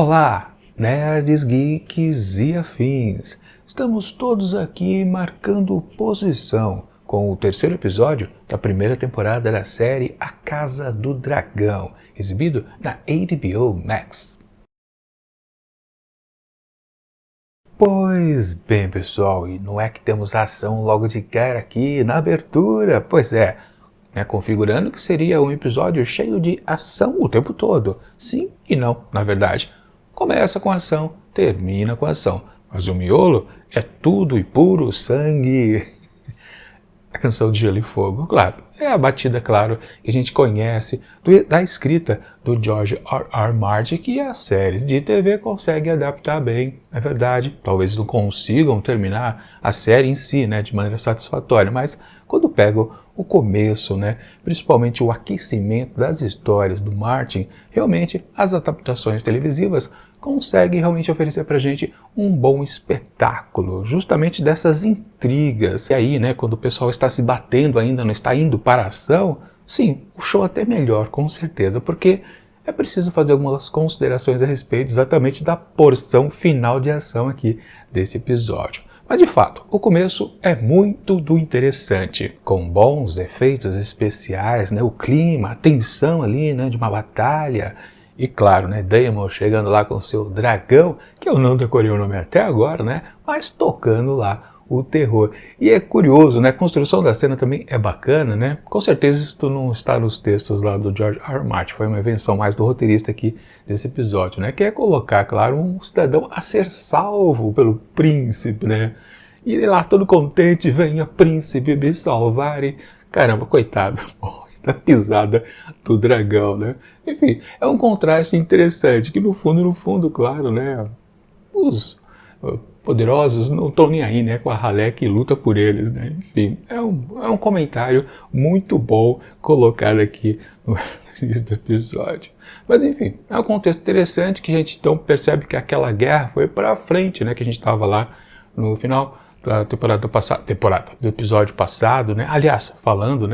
Olá, nerds, geeks e afins! Estamos todos aqui marcando posição com o terceiro episódio da primeira temporada da série A Casa do Dragão, exibido na HBO Max. Pois bem, pessoal, e não é que temos ação logo de cara aqui na abertura, pois é, configurando que seria um episódio cheio de ação o tempo todo. Sim e não, na verdade. Começa com ação, termina com ação. Mas o miolo é tudo e puro sangue. A canção de Gelo e Fogo, claro, é a batida, claro, que a gente conhece da escrita do George R.R. Martin, que a série de TV consegue adaptar bem, é verdade. Talvez não consigam terminar a série em si, de maneira satisfatória, mas quando pegam o começo, principalmente o aquecimento das histórias do Martin, realmente as adaptações televisivas conseguem realmente oferecer pra gente um bom espetáculo, justamente dessas intrigas. E aí, quando o pessoal está se batendo ainda, não está indo para a ação, sim, o show até melhor, com certeza, porque é preciso fazer algumas considerações a respeito exatamente da porção final de ação aqui desse episódio. Mas de fato, o começo é muito do interessante, com bons efeitos especiais, o clima, a tensão ali, de uma batalha. E claro, Daemon chegando lá com seu dragão, que eu não decorei o nome até agora, mas tocando lá o terror. E é curioso, a construção da cena também é bacana, Com certeza isso não está nos textos lá do George R. R. Martin, foi uma invenção mais do roteirista aqui desse episódio, Que é colocar, claro, um cidadão a ser salvo pelo príncipe, E ele lá todo contente, venha príncipe me salvar e... Caramba, coitado, da pisada do dragão, Enfim, é um contraste interessante, que no fundo, claro, os poderosos não estão nem aí, com a ralé que luta por eles, Enfim, é um comentário muito bom colocado aqui no início do episódio. Mas enfim, é um contexto interessante que a gente então percebe que aquela guerra foi para frente, que a gente estava lá no final da do episódio passado, Aliás, falando,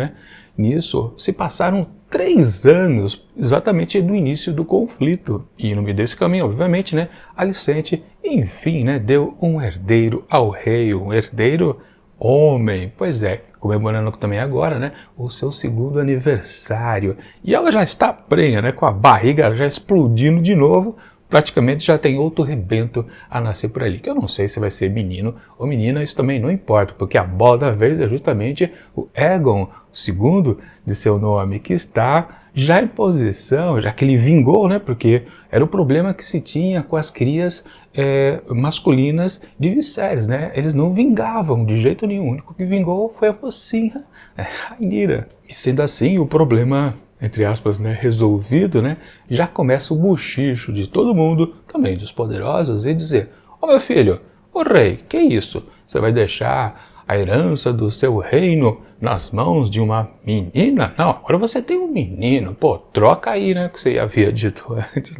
nisso, se passaram 3 anos exatamente do início do conflito. E no meio desse caminho, obviamente, Alicente, enfim, deu um herdeiro ao rei, um herdeiro homem. Pois é, comemorando também agora, o seu 2º aniversário. E ela já está prenha, com a barriga já explodindo de novo. Praticamente já tem outro rebento a nascer por ali, que eu não sei se vai ser menino ou menina, isso também não importa, porque a bola da vez é justamente o Aegon II de seu nome, que está já em posição, já que ele vingou, porque era o problema que se tinha com as crias masculinas de Viserys, Eles não vingavam de jeito nenhum, o único que vingou foi a mocinha, Rhaenyra. E sendo assim, o problema, entre aspas, resolvido, já começa o buchicho de todo mundo, também dos poderosos, e dizer: ô meu filho, ô rei, que isso? Você vai deixar a herança do seu reino nas mãos de uma menina? Não, agora você tem um menino, pô, troca aí, que você havia dito antes,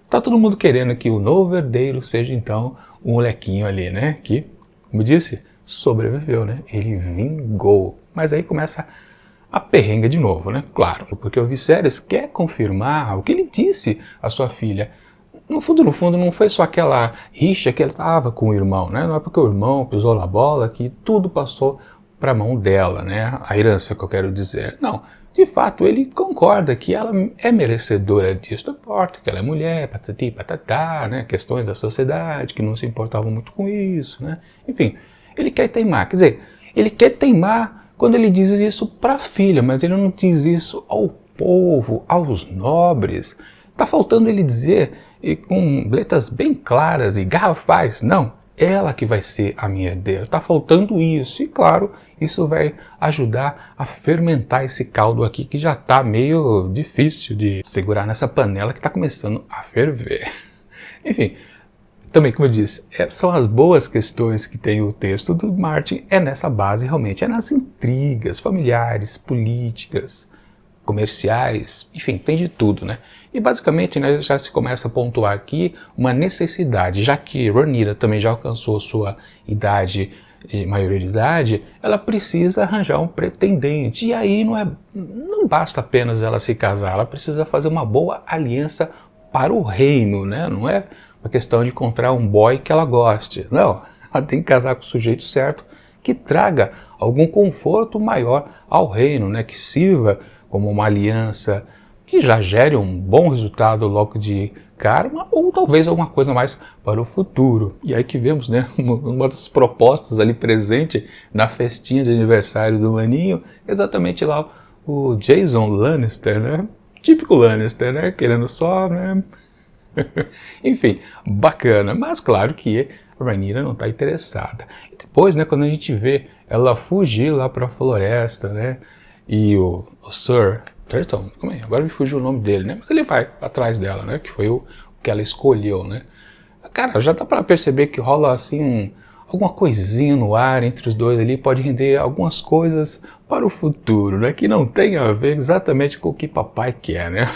Tá todo mundo querendo que o novo herdeiro seja então um molequinho ali, que, como disse, sobreviveu, Ele vingou. Mas aí começa a perrenga de novo, Claro, porque o Viserys quer confirmar o que ele disse à sua filha. No fundo, não foi só aquela rixa que ele estava com o irmão, Não é porque o irmão pisou na bola que tudo passou para a mão dela, A herança que eu quero dizer. Não, de fato, ele concorda que ela é merecedora disso. Não importa que ela é mulher, patati, patatá, questões da sociedade que não se importavam muito com isso, Enfim, ele quer teimar, quer dizer, ele quer teimar quando ele diz isso para a filha, mas ele não diz isso ao povo, aos nobres. Está faltando ele dizer, e com letras bem claras e garrafais, não, ela que vai ser a minha herdeira. Está faltando isso. E claro, isso vai ajudar a fermentar esse caldo aqui que já está meio difícil de segurar nessa panela que está começando a ferver. Enfim, também, como eu disse, são as boas questões que tem o texto do Martin, é nessa base realmente, é nas intrigas familiares, políticas, comerciais, enfim, tem de tudo, E basicamente, já se começa a pontuar aqui uma necessidade, já que Rhaenyra também já alcançou sua idade, maioridade, ela precisa arranjar um pretendente. E aí não basta apenas ela se casar, ela precisa fazer uma boa aliança para o reino, né? Não é uma questão de encontrar um boy que ela goste. Não, ela tem que casar com o sujeito certo que traga algum conforto maior ao reino, né? Que sirva como uma aliança que já gere um bom resultado logo de cara, ou talvez alguma coisa mais para o futuro. E aí que vemos, né, uma das propostas ali presente na festinha de aniversário do maninho, exatamente lá o Jason Lannister, né? Típico Lannister, né? Querendo só, né? Enfim, bacana, mas claro que a Rhaenyra não está interessada. E depois, né, quando a gente vê ela fugir lá para a floresta, né, e o Sir Turtle, como é? Agora me fugiu o nome dele, né, mas ele vai atrás dela, né, que foi o que ela escolheu, né. Cara, já dá para perceber que rola assim alguma coisinha no ar entre os dois ali, pode render algumas coisas para o futuro, né, que não tem a ver exatamente com o que papai quer, né.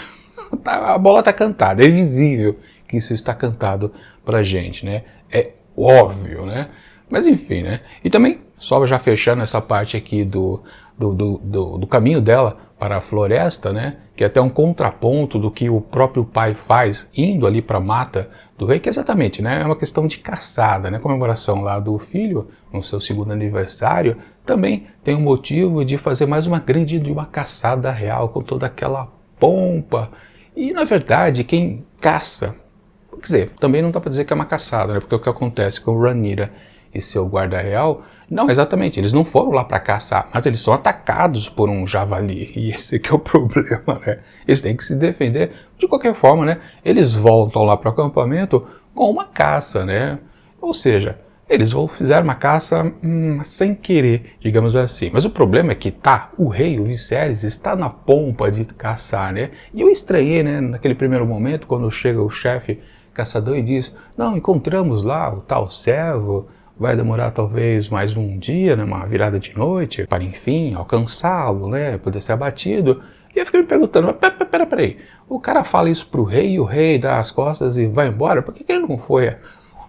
A bola está cantada, é visível que isso está cantado pra gente, né? É óbvio, né? Mas enfim, né? E também, só já fechando essa parte aqui do caminho dela para a floresta, né? Que é até um contraponto do que o próprio pai faz indo ali para a mata do rei, que é exatamente, né? É uma questão de caçada, né? Comemoração lá do filho, no seu segundo aniversário, também tem um motivo de fazer mais uma grande de uma caçada real, com toda aquela pompa. E, na verdade, quem caça, quer dizer, também não dá para dizer que é uma caçada, né? Porque o que acontece com o Rhaenyra e seu guarda real, não, exatamente, eles não foram lá para caçar, mas eles são atacados por um javali, e esse que é o problema, né? Eles têm que se defender de qualquer forma, né? Eles voltam lá para o acampamento com uma caça, né? Ou seja, eles fizeram uma caça sem querer, digamos assim. Mas o problema é que o rei, o Viserys, está na pompa de caçar, né? E eu estranhei, né, naquele primeiro momento, quando chega o chefe caçador e diz, não, encontramos lá o tal servo, vai demorar talvez mais um dia, né, uma virada de noite, para enfim alcançá-lo, né, poder ser abatido. E eu fiquei me perguntando, mas peraí, o cara fala isso pro rei e o rei dá as costas e vai embora, por que ele não foi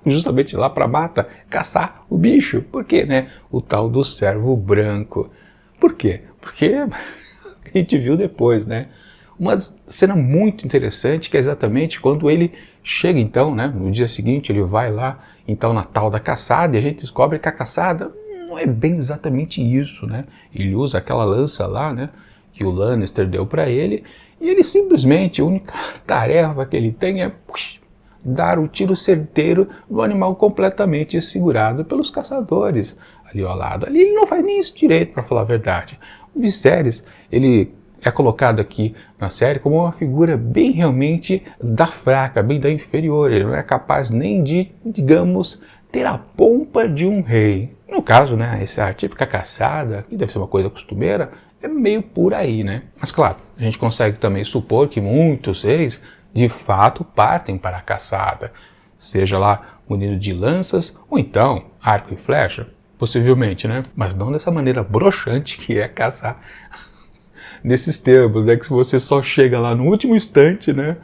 justamente lá para a mata caçar o bicho? Por quê, né? O tal do servo branco. Por quê? Porque a gente viu depois, né? Uma cena muito interessante que é exatamente quando ele chega então, né? No dia seguinte ele vai lá, então na tal da caçada, e a gente descobre que a caçada não é bem exatamente isso, né? Ele usa aquela lança lá, né? Que o Lannister deu para ele, e ele simplesmente, a única tarefa que ele tem é dar o tiro certeiro no animal completamente segurado pelos caçadores ali ao lado. Ali ele não faz nem isso direito, para falar a verdade. O Viserys, ele é colocado aqui na série como uma figura bem realmente da fraca, bem da inferior. Ele não é capaz nem de, digamos, ter a pompa de um rei. No caso, né, essa típica caçada, que deve ser uma coisa costumeira, é meio por aí, né? Mas claro, a gente consegue também supor que muitos reis de fato partem para a caçada, seja lá munido de lanças ou então arco e flecha, possivelmente, né? Mas não dessa maneira broxante que é caçar nesses termos, né? Que você só chega lá no último instante, né?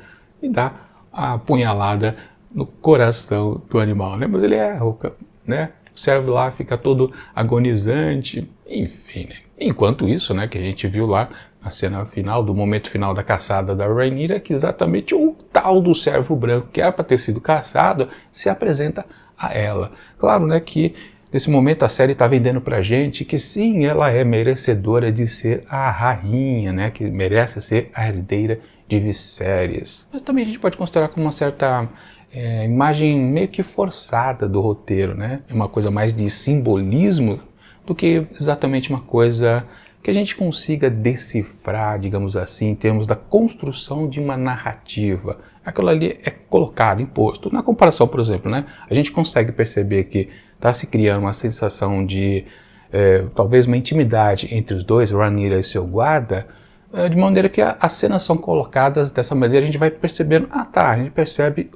E dá a punhalada no coração do animal, né? Mas ele né? O servo lá fica todo agonizante, enfim, né? Enquanto isso, né? Que a gente viu lá a cena final, do momento final da caçada da Rhaenyra, que exatamente o tal do servo branco, que era para ter sido caçado, se apresenta a ela. Claro, né, que nesse momento a série está vendendo pra gente que sim, ela é merecedora de ser a rainha, né, que merece ser a herdeira de Viserys. Mas também a gente pode considerar como uma certa imagem meio que forçada do roteiro, né? É uma coisa mais de simbolismo do que exatamente uma coisa que a gente consiga decifrar, digamos assim, em termos da construção de uma narrativa. Aquilo ali é colocado, imposto. Na comparação, por exemplo, né, a gente consegue perceber que está se criando uma sensação de, talvez uma intimidade entre os dois, Rhaenyra e seu guarda, de maneira que as cenas são colocadas dessa maneira, a gente vai percebendo, a gente percebe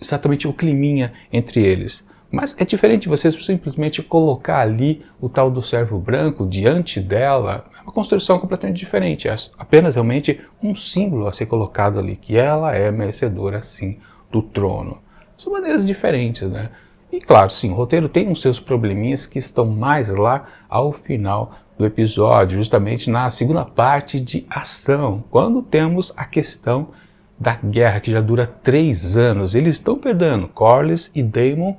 exatamente o climinha entre eles. Mas é diferente de você simplesmente colocar ali o tal do servo branco diante dela. É uma construção completamente diferente. É apenas realmente um símbolo a ser colocado ali, que ela é merecedora, sim, do trono. São maneiras diferentes, né? E claro, sim, o roteiro tem os seus probleminhas que estão mais lá ao final do episódio, justamente na segunda parte de ação, quando temos a questão da guerra que já dura 3 anos. Eles estão perdendo. Corlys e Daemon,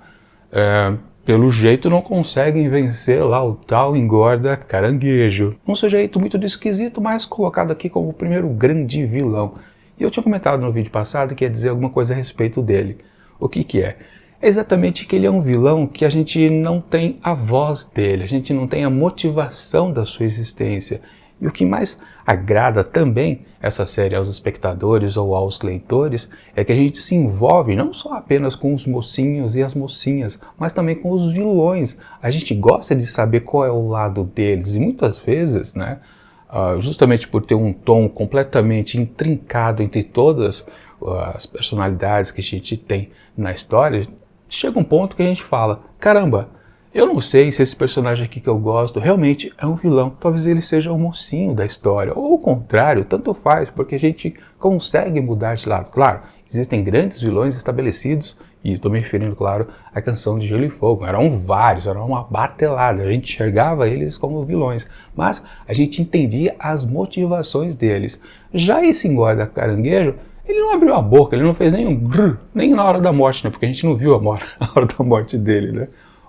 pelo jeito, não conseguem vencer lá o tal engorda caranguejo. Um sujeito muito esquisito, mas colocado aqui como o primeiro grande vilão. E eu tinha comentado no vídeo passado que ia dizer alguma coisa a respeito dele. O que é? É exatamente que ele é um vilão que a gente não tem a voz dele, a gente não tem a motivação da sua existência. E o que mais agrada também essa série aos espectadores ou aos leitores é que a gente se envolve não só apenas com os mocinhos e as mocinhas, mas também com os vilões. A gente gosta de saber qual é o lado deles e muitas vezes, né, justamente por ter um tom completamente intrincado entre todas as personalidades que a gente tem na história, chega um ponto que a gente fala, caramba, eu não sei se esse personagem aqui que eu gosto realmente é um vilão. Talvez ele seja o mocinho da história. Ou o contrário, tanto faz, porque a gente consegue mudar de lado. Claro, existem grandes vilões estabelecidos, e estou me referindo, claro, à Canção de Gelo e Fogo. Eram vários, era uma batelada. A gente enxergava eles como vilões, mas a gente entendia as motivações deles. Já esse engorda caranguejo, ele não abriu a boca, ele não fez nem um grrr, nem na hora da morte, né? Porque a gente não viu a hora da morte dele, né?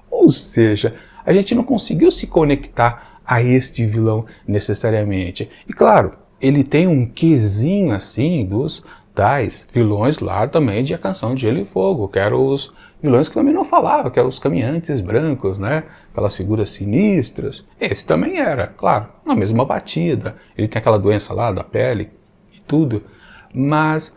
Ou seja, a gente não conseguiu se conectar a este vilão necessariamente. E claro, ele tem um quesinho assim dos tais vilões lá também de A Canção de Gelo e Fogo, que eram os vilões que também não falavam, que eram os caminhantes brancos, né? Aquelas figuras sinistras. Esse também era, claro, na mesma batida. Ele tem aquela doença lá da pele e tudo, mas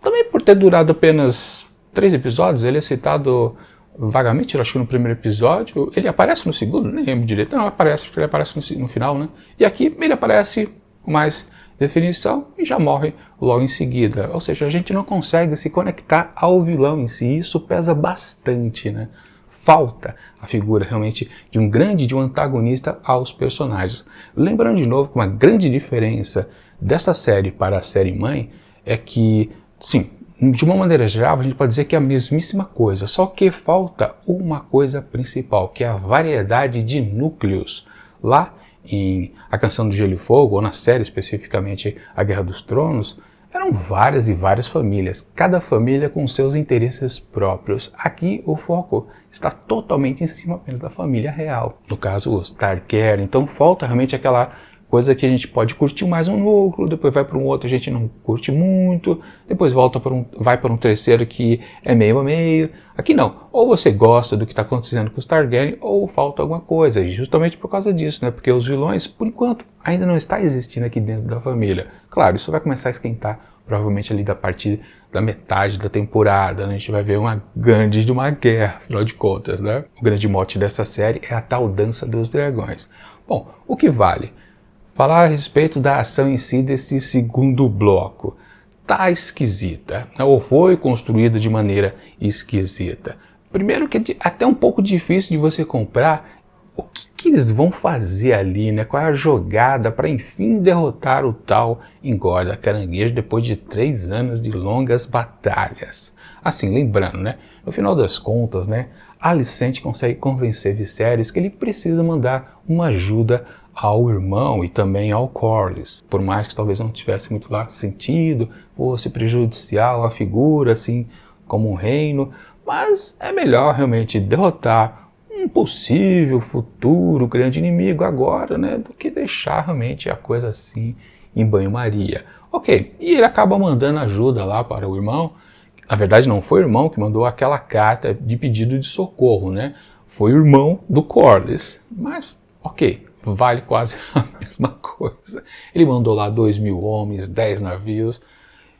também por ter durado apenas 3 episódios, ele é citado vagamente, eu acho que no primeiro episódio, ele aparece no segundo, nem lembro direito, não, aparece, porque ele aparece no final, né? E aqui ele aparece com mais definição e já morre logo em seguida. Ou seja, a gente não consegue se conectar ao vilão em si, isso pesa bastante, né? Falta a figura realmente de um antagonista aos personagens. Lembrando de novo que uma grande diferença dessa série para a série mãe é que, sim, de uma maneira geral, a gente pode dizer que é a mesmíssima coisa, só que falta uma coisa principal, que é a variedade de núcleos. Lá em A Canção do Gelo e Fogo, ou na série especificamente A Guerra dos Tronos, eram várias e várias famílias, cada família com seus interesses próprios. Aqui o foco está totalmente em cima apenas da família real, no caso os Targaryen. Então falta realmente aquela coisa que a gente pode curtir mais um núcleo, depois vai para um outro, a gente não curte muito, depois vai para um terceiro que é meio a meio. Aqui não, ou você gosta do que está acontecendo com os Targaryen, ou falta alguma coisa, e justamente por causa disso, né? Porque os vilões, por enquanto, ainda não está existindo aqui dentro da família. Claro, isso vai começar a esquentar, provavelmente ali da partir da metade da temporada, né? A gente vai ver uma grande de uma guerra, afinal de contas, né? O grande mote dessa série é a tal Dança dos Dragões. Bom, o que vale? Falar a respeito da ação em si desse segundo bloco. Tá esquisita, né? Ou foi construída de maneira esquisita. Primeiro que é até um pouco difícil de você comprar o que eles vão fazer ali, né? Qual é a jogada para enfim derrotar o tal engorda caranguejo depois de 3 anos de longas batalhas. Assim, lembrando, né? No final das contas, né? Alicent consegue convencer Viserys que ele precisa mandar uma ajuda ao irmão e também ao Corlys, por mais que talvez não tivesse muito lá sentido, fosse prejudicial à figura, assim, como um reino, mas é melhor realmente derrotar um possível futuro grande inimigo agora, né, do que deixar realmente a coisa assim em banho-maria. Ok, e ele acaba mandando ajuda lá para o irmão. Na verdade não foi o irmão que mandou aquela carta de pedido de socorro, né, foi o irmão do Corlys, mas ok, vale quase a mesma coisa. Ele mandou lá 2.000 homens, 10 navios,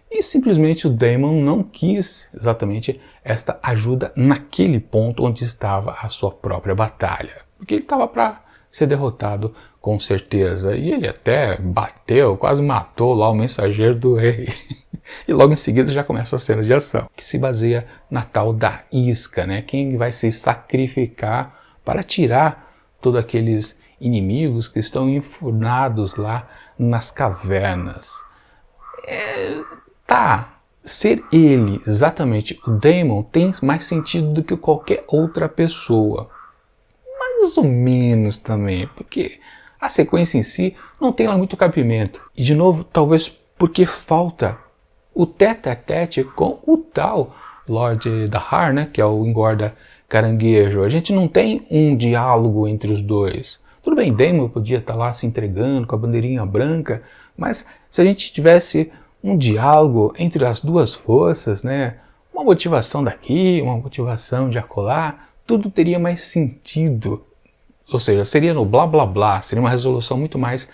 e simplesmente o Daemon não quis exatamente esta ajuda naquele ponto onde estava a sua própria batalha, porque ele estava para ser derrotado com certeza, e ele até bateu, quase matou lá o mensageiro do rei. E logo em seguida já começa a cena de ação, que se baseia na tal da isca, né? Quem vai se sacrificar para tirar todos aqueles inimigos que estão enfurnados lá nas cavernas. Ser ele, exatamente, o Daemon, tem mais sentido do que qualquer outra pessoa. Mais ou menos também, porque a sequência em si não tem lá muito cabimento. E de novo, talvez porque falta o tete-a-tete com o tal Lord Dahar, né, que é o engorda caranguejo. A gente não tem um diálogo entre os dois. Tudo bem, Daemon podia estar lá se entregando com a bandeirinha branca, mas se a gente tivesse um diálogo entre as duas forças, né, uma motivação daqui, uma motivação de acolá, tudo teria mais sentido. Ou seja, seria no blá blá blá, seria uma resolução muito mais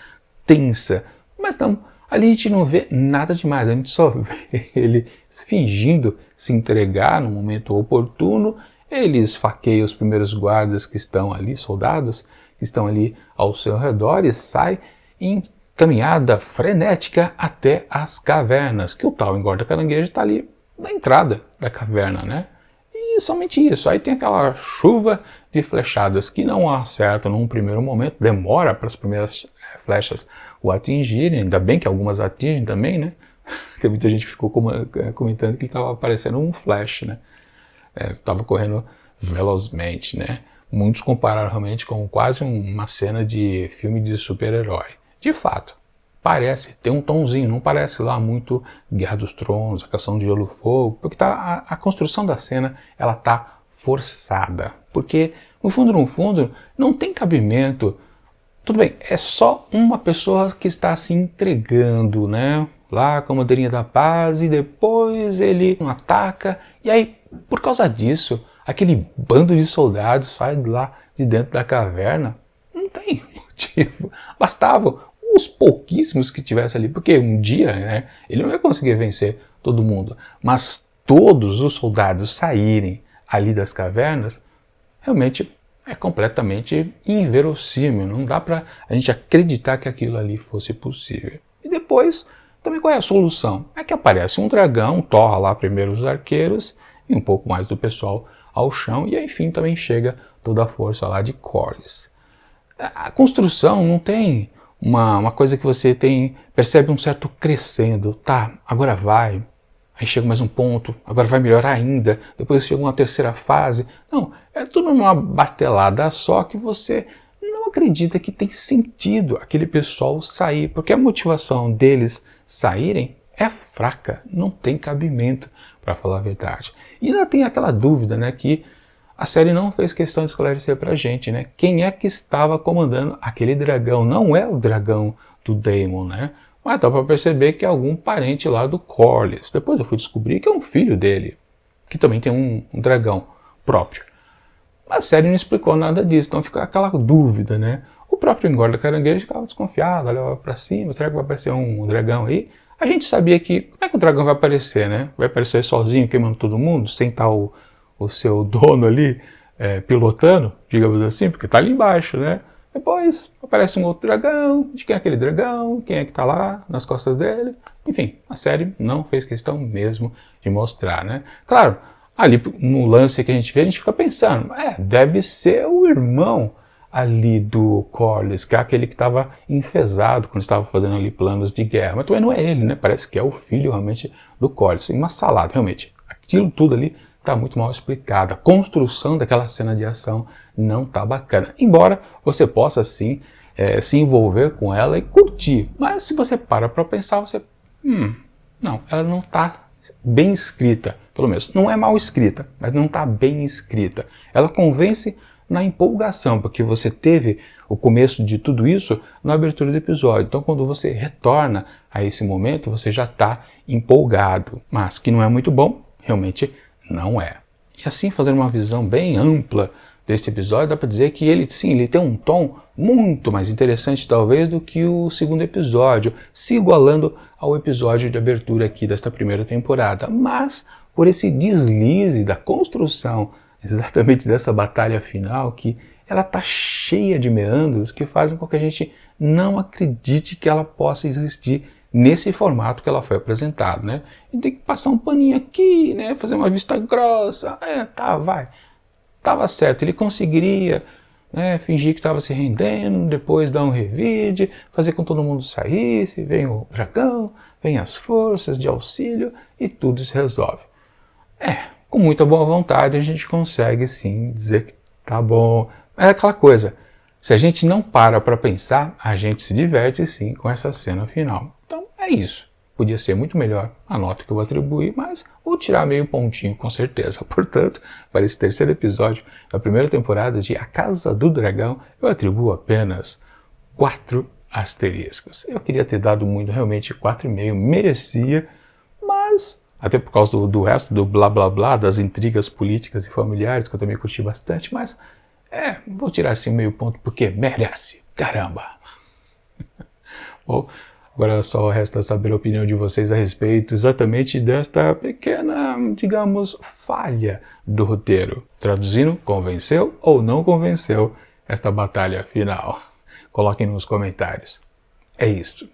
tensa. Mas não, ali a gente não vê nada demais, a gente só vê ele fingindo se entregar no momento oportuno. Ele esfaqueia os primeiros guardas que estão ali, soldados que estão ali ao seu redor, e sai em caminhada frenética até as cavernas, que o tal engorda caranguejo está ali na entrada da caverna, né? E somente isso. Aí tem aquela chuva de flechadas que não acertam num primeiro momento, demora para as primeiras flechas o atingirem, ainda bem que algumas atingem também, né? Tem muita gente que ficou comentando que ele estava parecendo um flash, né? Estava correndo velozmente, né? Muitos compararam realmente com quase uma cena de filme de super-herói. De fato, parece, tem um tomzinho, não parece lá muito Guerra dos Tronos, a Canção de Gelo e Fogo, porque a construção da cena, ela tá forçada. Porque, no fundo, não tem cabimento. Tudo bem, é só uma pessoa que está se entregando, né? Lá com a bandeirinha da paz, e depois ele ataca, e aí, por causa disso, aquele bando de soldados sai lá de dentro da caverna. Não tem motivo. Bastavam os pouquíssimos que tivesse ali, porque um dia, né, ele não ia conseguir vencer todo mundo. Mas todos os soldados saírem ali das cavernas, realmente é completamente inverossímil. Não dá para a gente acreditar que aquilo ali fosse possível. E depois, também qual é a solução? É que aparece um dragão, torra lá primeiro os arqueiros e um pouco mais do pessoal ao chão, e aí, enfim, também chega toda a força lá de Corlys. A construção não tem uma coisa que você percebe um certo crescendo, tá, agora vai, aí chega mais um ponto, agora vai melhorar ainda, depois chega uma terceira fase. Não, é tudo numa batelada só que você não acredita que tem sentido aquele pessoal sair, porque a motivação deles saírem é fraca, não tem cabimento, para falar a verdade. E ainda tem aquela dúvida, né, que a série não fez questão de esclarecer pra gente, né, quem é que estava comandando aquele dragão. Não é o dragão do Daemon, né, mas dá para perceber que é algum parente lá do Corlys. Depois eu fui descobrir que é um filho dele, que também tem um dragão próprio. A série não explicou nada disso, então fica aquela dúvida, né. O próprio engorda caranguejo ficava desconfiado, olhava para cima, será que vai aparecer um dragão aí? A gente sabia que, como é que o dragão vai aparecer, né? Vai aparecer sozinho, queimando todo mundo, sem estar o seu dono ali pilotando, digamos assim, porque está ali embaixo, né? Depois aparece um outro dragão, de quem é aquele dragão, quem é que está lá nas costas dele. Enfim, a série não fez questão mesmo de mostrar, né? Claro, ali no lance que a gente vê, a gente fica pensando, deve ser o irmão ali do Corlys, que é aquele que estava enfesado quando estava fazendo ali planos de guerra. Mas também não é ele, né? Parece que é o filho realmente do Corlys. Uma salada, realmente. Aquilo tudo ali está muito mal explicado. A construção daquela cena de ação não está bacana. Embora você possa, sim, se envolver com ela e curtir. Mas se você para pensar, você... não, ela não está bem escrita. Pelo menos, não é mal escrita, mas não está bem escrita. Ela convence na empolgação, porque você teve o começo de tudo isso na abertura do episódio. Então, quando você retorna a esse momento, você já está empolgado. Mas que não é muito bom, realmente não é. E assim, fazendo uma visão bem ampla desse episódio, dá para dizer que ele, sim, ele tem um tom muito mais interessante, talvez, do que o segundo episódio, se igualando ao episódio de abertura aqui desta primeira temporada. Mas, por esse deslize da construção exatamente dessa batalha final, que ela está cheia de meandros que fazem com que a gente não acredite que ela possa existir nesse formato que ela foi apresentada, né? E tem que passar um paninho aqui, né? Fazer uma vista grossa, vai. Tava certo, ele conseguiria, né, fingir que estava se rendendo, depois dar um revide, fazer com que todo mundo saísse, vem o dragão, vem as forças de auxílio e tudo se resolve. Com muita boa vontade a gente consegue sim dizer que tá bom. É aquela coisa, se a gente não para pensar, a gente se diverte sim com essa cena final. Então é isso. podia ser muito melhor a nota que eu vou atribuir, mas vou tirar meio pontinho com certeza. Portanto, para esse terceiro episódio da primeira temporada de A Casa do Dragão, eu atribuo apenas 4 asteriscos. Eu queria ter dado muito, realmente 4,5, merecia, mas até por causa do resto do blá blá blá, das intrigas políticas e familiares, que eu também curti bastante, mas vou tirar assim meio ponto porque merece, caramba. Bom, agora só resta saber a opinião de vocês a respeito exatamente desta pequena, digamos, falha do roteiro. Traduzindo, convenceu ou não convenceu esta batalha final? Coloquem nos comentários. É isso.